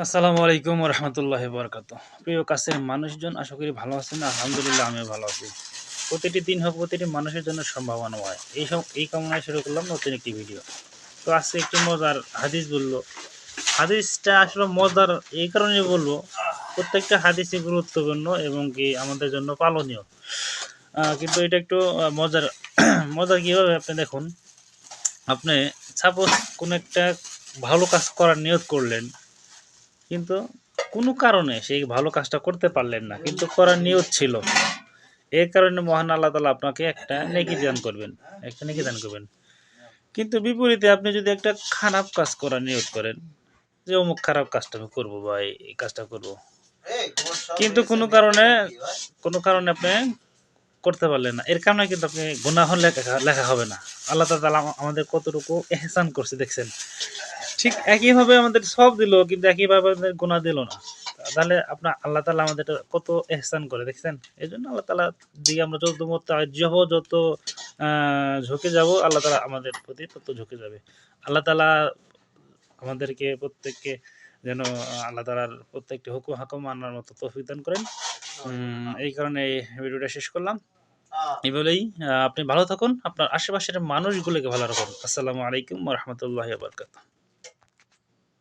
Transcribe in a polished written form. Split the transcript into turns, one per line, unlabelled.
আসসালামু আলাইকুম রহমতুল্লাহ বরকাত। প্রিয় কাছের মানুষজন, আশা করি ভালো আছেন। আলহামদুলিল্লাহ আমিও ভালো আছি। প্রতিটি দিন হোক প্রতিটি মানুষের জন্য সম্ভাবনাময়, এই কামনায় শুরু করলাম নতুন একটি ভিডিও। তো আজকে একটি মজার হাদিস বললো। হাদিসটা আসলে মজার এই কারণে বলবো, প্রত্যেকটা হাদিসই গুরুত্বপূর্ণ এবং কি আমাদের জন্য পালনীয়। কিন্তু এটা একটু মজার মজার কীভাবে আপনি দেখুন, আপনি সাপোজ কোনো একটা ভালো কাজ করার নিয়ত করলেন, কিন্তু কোনো কারণে সেই ভালো কাজটা করতে পারলেন না, কিন্তু করার নিয়ত ছিল। এই কারণে মহান আল্লাহ তাআলা আপনাকে একটা নেকি দান করবেন, কিন্তু বিপরীতে আপনি যদি একটা খারাপ কাজ করার নিয়ত করেন, যে অমুক খারাপ কাজটা আমি করবো বা এই কাজটা করব, কিন্তু কোনো কারণে আপনি করতে পারলেন না, এর কারণে কিন্তু আপনি গুনাহ লেখা লেখা হবে না। আল্লাহ তাআলা আমাদের কতটুকু ইহসান করছে দেখছেন। ঠিক একইভাবে আমাদের সব দিল, কিন্তু একইভাবে আমাদের গুনাহ দিল না। তাহলে আপনার আল্লাহ তাআলা আমাদের কত ইহসান করে দেখছেন। এই জন্য আল্লাহ তাআলা দিকে আমরা যত যত ঝুঁকে যাব, আল্লাহ তাআলা আমাদের প্রতি তত ঝুঁকে যাবে। আল্লাহ তাআলা আমাদেরকে প্রত্যেককে যেন আল্লাহ তাআলার প্রত্যেকটি হুকুম হাকম মানার মতো তৌফিক দান করেন। এই কারণে এই ভিডিওটা শেষ করলাম। এই বলেই আপনি ভালো থাকুন, আপনার আশেপাশের মানুষগুলোকে ভালো রাখুন। আসসালামু আলাইকুম ওয়া রাহমাতুল্লাহি ওয়া বারাকাতুহু।